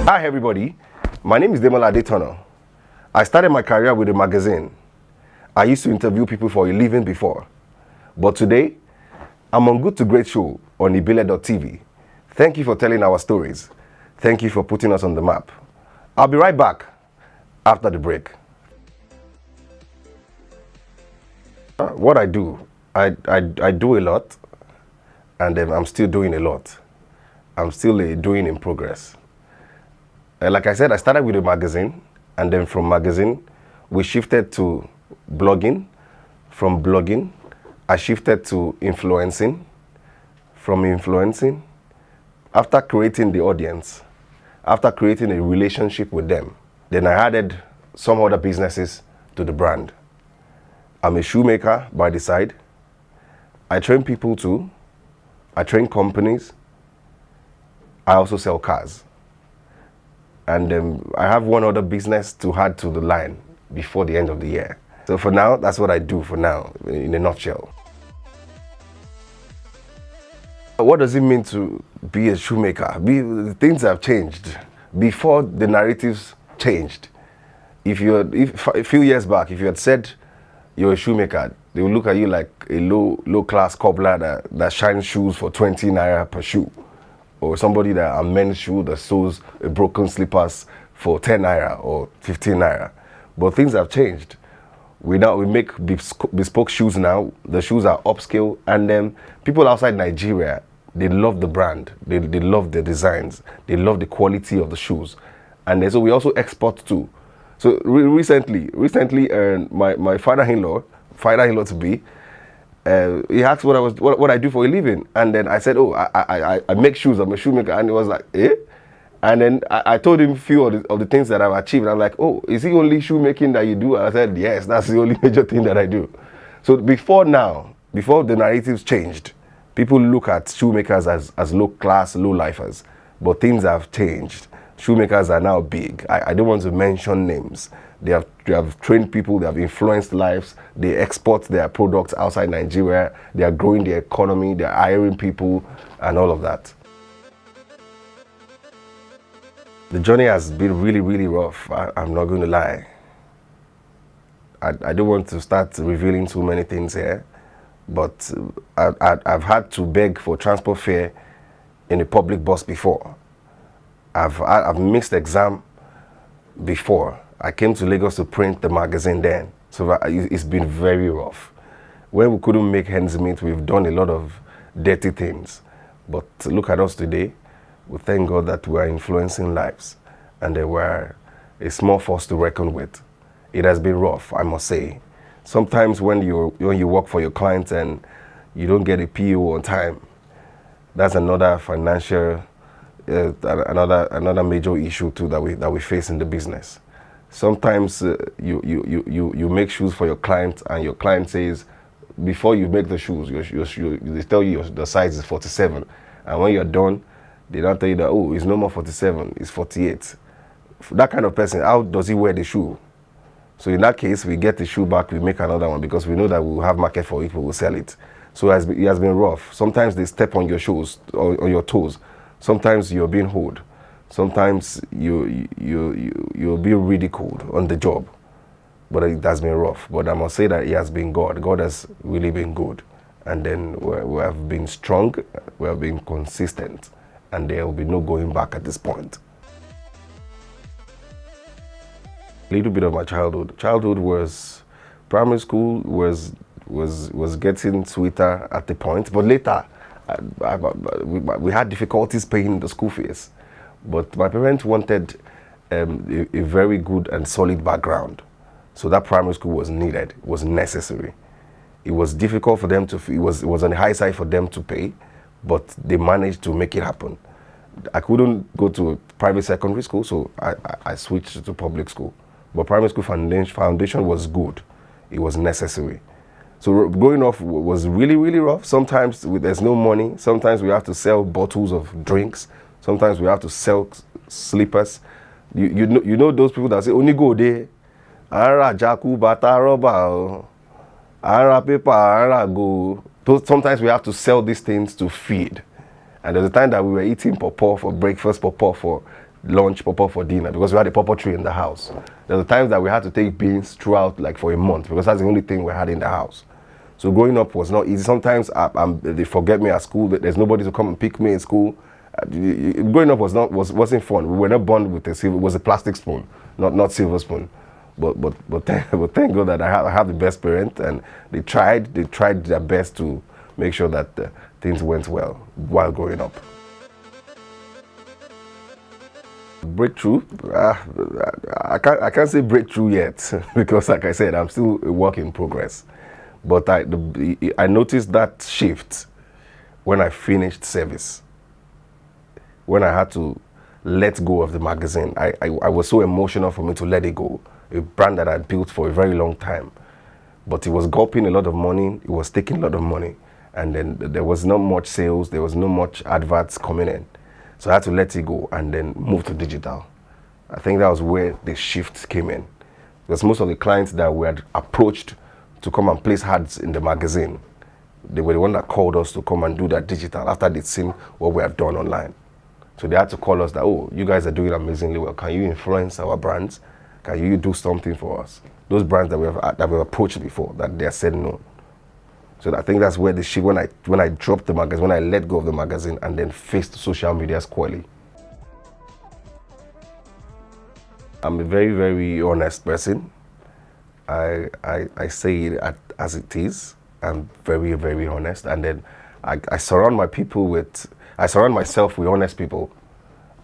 Hi everybody, my name is Demola Adetona. I started my career with a magazine. I used to interview people for a living before. But today, I'm on Good to Great Show on ibile.tv. Thank you for telling our stories. Thank you for putting us on the map. I'll be right back after the break. What I do, I do a lot, and I'm still doing a lot. I'm still doing in progress. Like I said, I started with a magazine, and then from magazine, we shifted to blogging. From blogging, I shifted to influencing. From influencing, after creating the audience, after creating a relationship with them, then I added some other businesses to the brand. I'm a shoemaker by the side. I train people too. I train companies. I also sell cars. And I have one other business to add to the line before the end of the year. So for now, that's what I do for now, in a nutshell. What does it mean to be a shoemaker? Things have changed. Before the narratives changed, a few years back, if you had said you're a shoemaker, they would look at you like a low-class cobbler that shines shoes for 20 naira per shoe. Or somebody that amends shoe that sews a broken slippers for 10 naira or 15 naira. But things have changed. We make bespoke shoes now. The shoes are upscale, and then people outside Nigeria, they love the brand. They love the designs. They love the quality of the shoes. And then, so we also export too. So recently, my father-in-law to be, he asked what I do for a living, and then I said, oh, I make shoes. I'm a shoemaker, and he was like, eh? And then I told him a few of the things that I've achieved. I'm like, oh, is it only shoemaking that you do? And I said, yes, that's the only major thing that I do. So before the narratives changed, people look at shoemakers as low class, low lifers, but things have changed. Shoemakers are now big. I don't want to mention names. They have trained people, they have influenced lives, they export their products outside Nigeria, they are growing the economy, they are hiring people, and all of that. The journey has been really, really rough, I'm not going to lie. I don't want to start revealing too many things here, but I've had to beg for transport fare in a public bus before. I've missed exam before. I came to Lagos to print the magazine then, so it's been very rough. When we couldn't make ends meet, we've done a lot of dirty things. But look at us today. We thank God that we are influencing lives, and they were a small force to reckon with. It has been rough, I must say. Sometimes when you work for your clients and you don't get a PO on time, that's another financial, another major issue too that we face in the business. Sometimes you make shoes for your client, and your client says, before you make the shoes, they tell you the size is 47, and when you're done, they don't tell you that, oh, it's no more 47, it's 48. That kind of person, how does he wear the shoe? So in that case, we get the shoe back, we make another one, because we know that we'll have market for it, we will sell it. So it has been rough. Sometimes they step on your shoes, on your toes. Sometimes you're being hoed. Sometimes you're being ridiculed on the job. But it has been rough. But I must say that it has been God. God has really been good. And then we have been strong, we have been consistent, and there will be no going back at this point. A little bit of my childhood. Childhood was, primary school was getting sweeter at the point, but later we had difficulties paying the school fees. But my parents wanted a very good and solid background. So that primary school was needed, was necessary. It was difficult for them it was on the high side for them to pay, but they managed to make it happen. I couldn't go to a private secondary school, so I switched to public school. But primary school foundation was good. It was necessary. So growing up was really, really rough. Sometimes there's no money. Sometimes we have to sell bottles of drinks. Sometimes we have to sell slippers. You know those people that say, only go there. Ara jaku bata roba. Ara paper, ara go. Sometimes we have to sell these things to feed. And there's a time that we were eating pawpaw for breakfast, pawpaw for lunch, pawpaw for dinner, because we had a pawpaw tree in the house. There were times that we had to take beans throughout, like for a month, because that's the only thing we had in the house. So growing up was not easy. Sometimes they forget me at school. There's nobody to come and pick me in school. Growing up wasn't fun. We were not born with a silver. It was a plastic spoon, not silver spoon. But thank God that I have the best parents, and they tried their best to make sure that things went well while growing up. Breakthrough, I can't say breakthrough yet because, like I said, I'm still a work in progress. But I noticed that shift when I finished service, when I had to let go of the magazine. I was so emotional for me to let it go. A brand that I built for a very long time, but it was gulping a lot of money. It was taking a lot of money, and then there was not much sales. There was not much adverts coming in, so I had to let it go and then move to digital. I think that was where the shift came in, because most of the clients that we had approached to come and place ads in the magazine, they were the one that called us to come and do that digital after they'd seen what we have done online. So they had to call us that, oh, you guys are doing amazingly well. Can you influence our brands? Can you do something for us? Those brands that we've approached before, that they said no. So I think that's where the shift, when I dropped the magazine, when I let go of the magazine and then faced social media squarely. I'm a very, very honest person. I say it as it is. I'm very, very honest. And then I surround myself with honest people.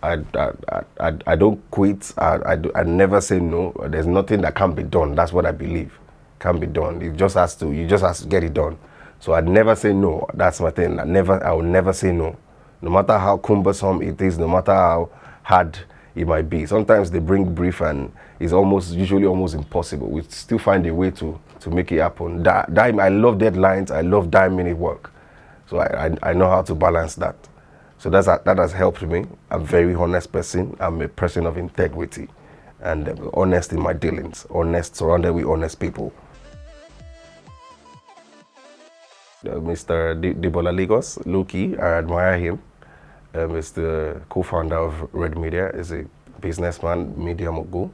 I don't quit. I never say no. There's nothing that can't be done. That's what I believe. Can't be done. You just have to get it done. So I'd never say no. That's my thing. I will never say no. No matter how cumbersome it is, no matter how hard it might be. Sometimes they bring brief and it's usually almost impossible. We still find a way to make it happen. I love deadlines. I love 9-minute work. So I know how to balance that. So that has helped me. I'm a very honest person. I'm a person of integrity and honest in my dealings. Honest, surrounded with honest people. Mr. Demola Lagos, Loki, I admire him. He's the co-founder of Red Media. He's a businessman, media mogul.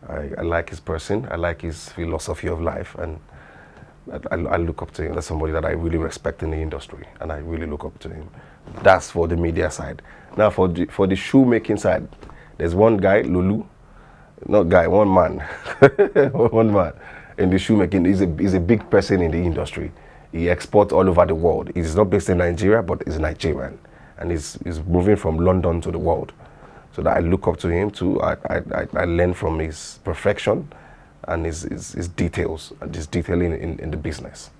I like his person. I like his philosophy of life, and I look up to him. That's somebody that I really respect in the industry, and I really look up to him. That's for the media side. Now for the shoemaking side, there's one guy, Lulu, one man, one man in the shoemaking. He's a big person in the industry. He exports all over the world. He's not based in Nigeria, but he's Nigerian, and he's moving from London to the world. So that I look up to him too. I learn from his perfection and his details and his detailing in the business.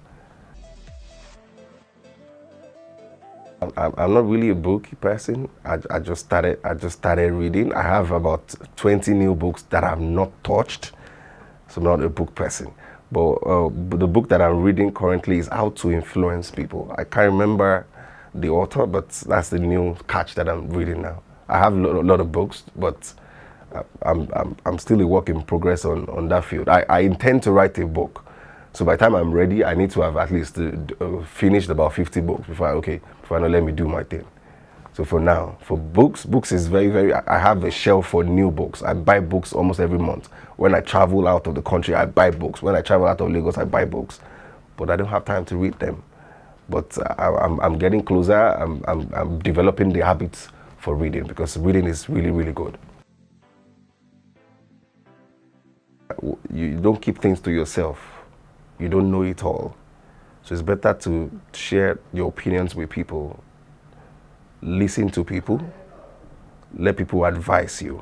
I'm not really a book person. I just started reading. I have about 20 new books that I've not touched, so I'm not a book person. But the book that I'm reading currently is How to Influence People. I can't remember the author, but that's the new catch that I'm reading now. I have a lot of books, but I'm still a work in progress on that field. I intend to write a book. So by the time I'm ready, I need to have at least finished about 50 books before I know, let me do my thing. So for now, for books is very, very, I have a shelf for new books. I buy books almost every month. When I travel out of the country, I buy books. When I travel out of Lagos, I buy books. But I don't have time to read them. But I'm getting closer. I'm developing the habits for reading, because reading is really, really good. You don't keep things to yourself. You don't know it all. So it's better to share your opinions with people, listen to people, let people advise you.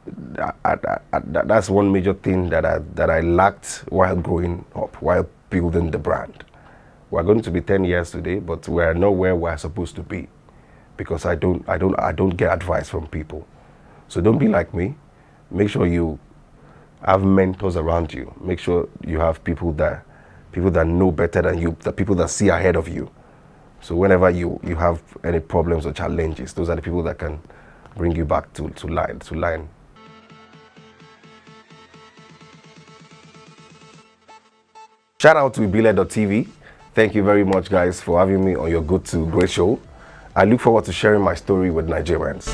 That's one major thing that I lacked while growing up, while building the brand. We're going to be 10 years today, but we're not where we're supposed to be, because I don't get advice from people. So don't be like me. Make sure you have mentors around you. Make sure you have people that know better than you, the people that see ahead of you. So whenever you have any problems or challenges, those are the people that can bring you back to line. Shout out to ibile.tv. Thank you very much, guys, for having me on your Good to Great show. I look forward to sharing my story with Nigerians.